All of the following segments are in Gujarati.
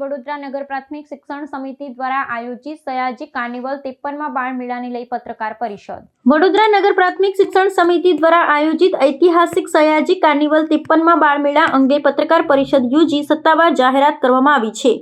વડોદરા નગર પ્રાથમિક શિક્ષણ સમિતિ દ્વારા આયોજિત સયાજી કાર્નિવલ 53મા બાળ મેળાને લઈ પત્રકાર પરિષદ. વડોદરા નગર પ્રાથમિક શિક્ષણ સમિતિ દ્વારા આયોજિત ઐતિહાસિક સયાજી કાર્નિવલ 53મા બાળ મેળા અંગે પત્રકાર પરિષદ યોજી સત્તાવાર જાહેરાત કરવામાં આવી છે.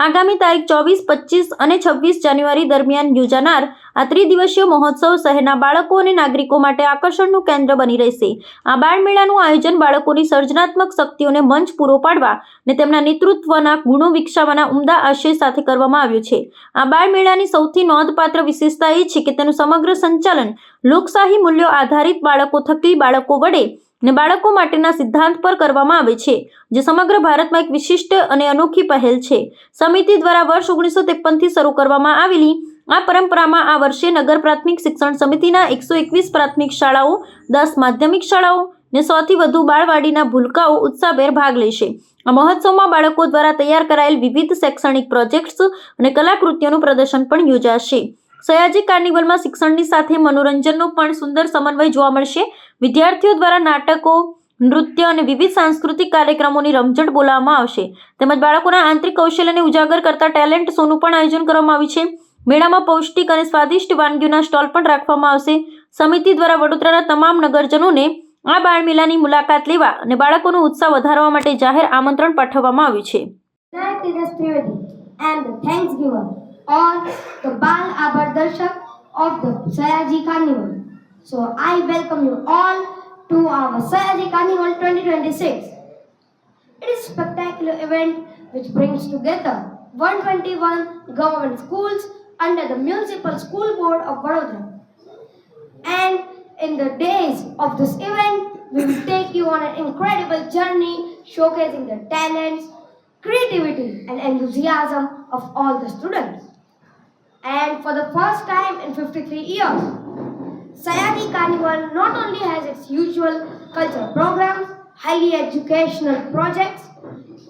આગામી તારીખ 24, 25 અને 26 જાન્યુઆરી દરમિયાન યોજાનાર આ ત્રિદિવસીય મહોત્સવ શહેરના બાળકો અને નાગરિકો માટે આકર્ષણનું કેન્દ્ર બની રહેશે. આ બાળ મેળાનું આયોજન બાળકોની સર્જનાત્મક શક્તિઓને મંચ પૂરો પાડવા અને તેમના નેતૃત્વના ગુણો વિકસાવવાના ઉમદા આશય સાથે કરવામાં આવ્યું છે. આ બાળ મેળાની સૌથી નોંધપાત્ર વિશેષતા એ છે કે તેનું સમગ્ર સંચાલન લોકશાહી મૂલ્યો આધારિત બાળકો થકી બાળકો વડે અને બાળકો માટેના સિદ્ધાંત પર કરવામાં આવે છે, જે સમગ્ર ભારતમાં એક વિશિષ્ટ અને અનોખી પહેલ છે. સમિતિ દ્વારા વર્ષ 1953થી શરૂ કરવામાં આવેલી આ પરંપરામાં આ વર્ષે નગર પ્રાથમિક શિક્ષણ સમિતિના 121 પ્રાથમિક શાળાઓ, 10 માધ્યમિક શાળાઓ ને 100થી વધુ બાળવાડીના ભૂલકાઓ ઉત્સાહભેર ભાગ લેશે. આ મહોત્સવમાં બાળકો દ્વારા તૈયાર કરાયેલ વિવિધ શૈક્ષણિક પ્રોજેક્ટ્સ અને કલાકૃતિઓનું પ્રદર્શન પણ યોજાશે. સયાજી કાર્નિવલમાં શિક્ષણની સાથે મનોરંજનનો પણ સુંદર સમન્વય જોવા મળશે. વિદ્યાર્થીઓ દ્વારા નાટકો, નૃત્ય અને વિવિધ સાંસ્કૃતિક કાર્યક્રમોની રમઝટ બોલાવવામાં આવશે. તેમજ બાળકોના આંતરિક કૌશલ્યને ઉજાગર કરતા ટેલેન્ટ શોનું પણ આયોજન કરવામાં આવ્યું છે. મેળામાં પૌષ્ટિક અને સ્વાદિષ્ટ વાનગીઓના સ્ટોલ પણ રાખવામાં આવશે. સમિતિ દ્વારા વડોદરાના તમામ નગરજનોને આ બાળ મેળાની મુલાકાત લેવા અને બાળકોનો ઉત્સાહ વધારવા માટે જાહેર આમંત્રણ પાઠવવામાં આવ્યું છે. And the thanksgiver or the Bal Abardarshak of the Sayaji Carnival. So I welcome you all to our Sayaji Carnival 2026. It is a spectacular event which brings together 121 government schools under the Municipal School Board of Vadodara. And in the days of this event, we will take you on an incredible journey showcasing the talents, creativity and enthusiasm of all the students. And for the first time in 53 years, Sayaji Carnival not only has its usual cultural programs, highly educational projects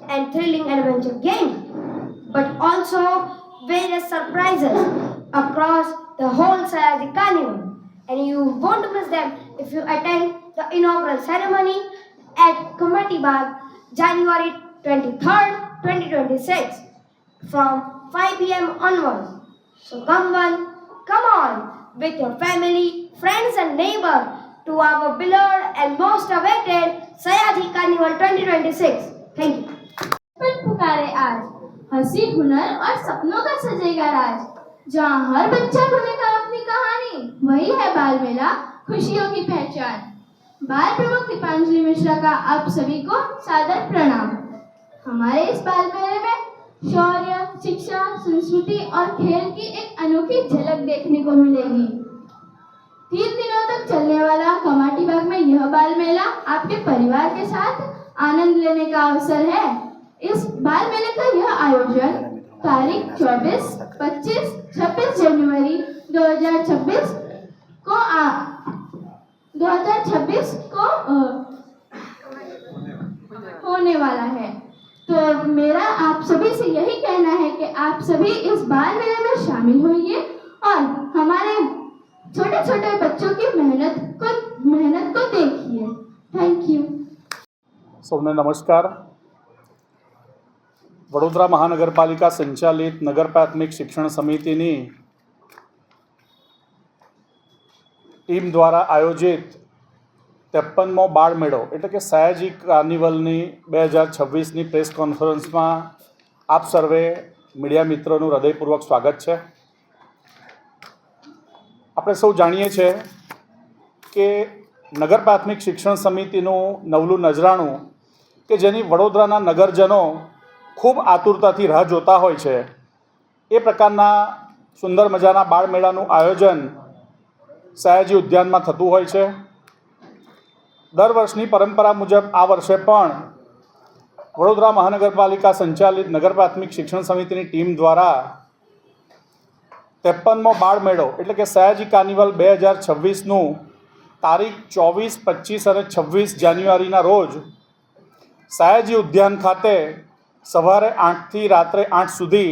and thrilling adventure games, but also various surprises across the whole Sayaji Carnival. And you won't miss them if you attend the inaugural ceremony at Committee Bagh, January 23rd, 2026 from 5 p.m. onwards. So come on with your family, friends and neighbors to our beloved and most awaited Sayaji Carnival 2026. Thank you. पुकारे आज हंसी, हुनर और सपनों का सजेगा राज, जहाँ हर बच्चा बोलेगा अपनी कहानी, वही है बाल मेला, खुशियों की पहचान. बाल प्रमुख दीपांजलि मिश्रा का आप सभी को सादर प्रणाम. हमारे इस बाल मेले में शौर्य, शिक्षा, संस्कृति और खेल की एक अनोखी झलक देखने को मिलेगी. 3 दिनों तक चलने वाला कमाटी बाग में यह बाल मेला आपके परिवार के साथ आनंद लेने का अवसर है. इस बाल मेले का यह आयोजन तारीख 24, 25, 26 जनवरी 2026 को होने वाला है. तो मेरा आप सभी से यही कहना है कि आप सभी इस बाल मेले में शामिल होइए और हमारे छोटे छोटे बच्चों की मेहनत को देखिए. Thank you. સૌને નમસ્કાર. વડોદરા મહાનગરપાલિકા સંચાલિત નગર પ્રાથમિક શિક્ષણ સમિતિની ટીમ દ્વારા આયોજિત 53મો બાળ મેળો એટલે કે સયાજી કાર્નિવલની 2026ની પ્રેસ કોન્ફરન્સમાં આપ સર્વે મીડિયા મિત્રોનું હૃદયપૂર્વક સ્વાગત છે. આપણે સૌ જાણીએ છીએ કે નગર પ્રાથમિક શિક્ષણ સમિતિનું નવલું નજરાણું કે જેની વડોદરાના નગરજનો ખૂબ આતુરતાથી રાહ જોતા હોય છે, એ પ્રકારના સુંદર મજાના બાળ મેળાનું આયોજન સયાજી ઉદ્યાનમાં થતું હોય છે. દર વર્ષની પરંપરા મુજબ આ વર્ષે પણ વડોદરા મહાનગરપાલિકા સંચાલિત નગર પ્રાથમિક શિક્ષણ સમિતિની ટીમ દ્વારા 53મો બાળ મેળો એટલે કે સયાજી કાર્નિવલ 2026નું તારીખ 24, 25 અને 26 જાન્યુઆરીના રોજ સયાજી ઉદ્યાન ખાતે સવારે 8થી રાત્રે 8 સુધી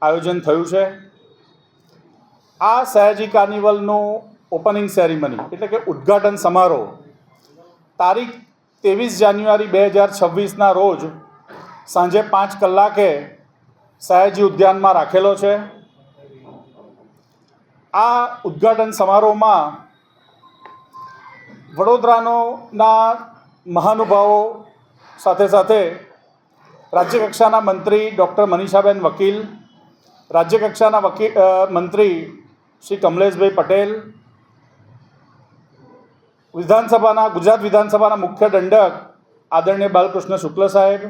આયોજન થયું છે. આ સયાજી કાર્નિવલનું ઓપનિંગ સેરેમની એટલે કે ઉદ્ઘાટન સમારોહ તારીખ 23 જાન્યુઆરી 2026ના રોજ સાંજે 5 કલાકે સયાજી ઉદ્યાનમાં રાખેલો છે. આ ઉદ્ઘાટન સમારોહમાં વડોદરાના મહાનુભાવો સાથે સાથે રાજ્યકક્ષાના મંત્રી ડૉક્ટર મનીષાબેન વકીલ, રાજ્યકક્ષાના મંત્રી શ્રી કમલેશભાઈ પટેલ, ગુજરાત વિધાનસભાના મુખ્ય દંડક આદરણીય બાલકૃષ્ણ શુક્લ સાહેબ,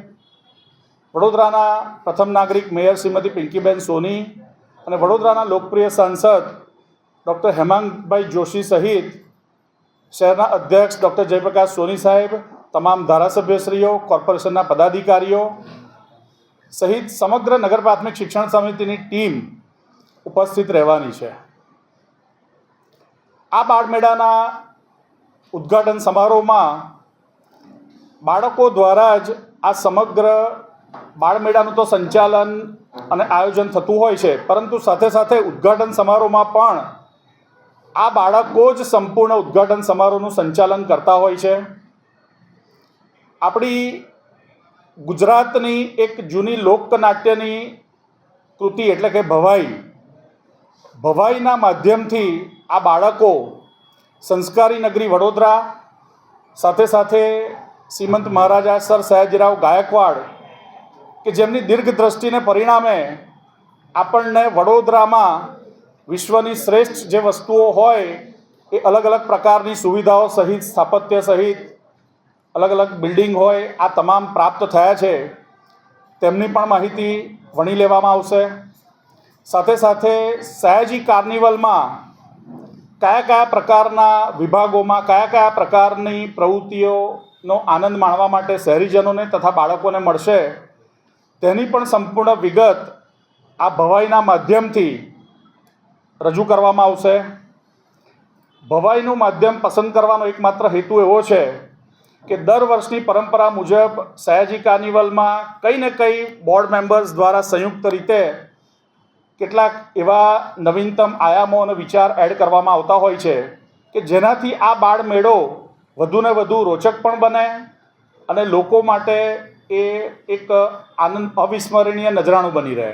વડોદરાના પ્રથમ નાગરિક મેયર શ્રીમતી પિંકીબેન સોની અને વડોદરાના લોકપ્રિય સાંસદ ડૉક્ટર હેમાંગભાઈ જોશી સહિત શહેરના અધ્યક્ષ ડૉક્ટર જયપ્રકાશ સોની સાહેબ, તમામ ધારાસભ્યશ્રીઓ, કોર્પોરેશનના પદાધિકારીઓ સહિત સમગ્ર નગર પ્રાથમિક શિક્ષણ સમિતિની ટીમ ઉપસ્થિત રહેવાની છે. આ બાળમેળાના ઉદ્ઘાટન સમારોહમાં બાળકો દ્વારા જ આ સમગ્ર બાળમેળાનું તો સંચાલન અને આયોજન થતું હોય છે, પરંતુ સાથે સાથે ઉદ્ઘાટન સમારોહમાં પણ આ બાળકો જ સંપૂર્ણ ઉદ્ઘાટન સમારોહનું સંચાલન કરતા હોય છે. આપણી ગુજરાતની એક જૂની લોકનાટ્યની કૃતિ એટલે કે ભવાઈના માધ્યમથી આ બાળકો સંસ્કારી નગરી વડોદરા સાથે સાથે શ્રીમંત મહારાજા સર સયાજીરાવ ગાયકવાડ કે જેમની દીર્ઘ દ્રષ્ટિને પરિણામે આપણને વડોદરામાં વિશ્વની શ્રેષ્ઠ જે વસ્તુઓ હોય એ અલગ અલગ પ્રકારની સુવિધાઓ સહિત સ્થાપત્ય સહિત અલગ અલગ બિલ્ડિંગ હોય આ તમામ પ્રાપ્ત થયા છે, તેમની પણ માહિતી વણી લેવામાં આવશે. સાથે સાથે સયાજી કાર્નિવલમાં કયા કયા પ્રકારના વિભાગોમાં કયા કયા પ્રકારની પ્રવૃત્તિઓનો આનંદ માણવા માટે શહેરીજનોને તથા બાળકોને મળશે તેની પણ સંપૂર્ણ વિગત આ ભવાઈના માધ્યમથી રજૂ કરવામાં આવશે. ભવાઈનું માધ્યમ પસંદ કરવાનો એકમાત્ર હેતુ એવો છે કે દર વર્ષની પરંપરા મુજબ સયાજી કાર્નિવલમાં કંઈ ને કંઈ બોર્ડ મેમ્બર્સ દ્વારા સંયુક્ત રીતે કેટલાક એવા નવીનતમ આયામો અને વિચાર એડ કરવામાં આવતા હોય છે કે જેનાથી આ બાળમેળો વધુને વધુ રોચક પણ બને અને લોકો માટે એ એક આનંદ અવિસ્મરણીય નજરાણું બની રહે.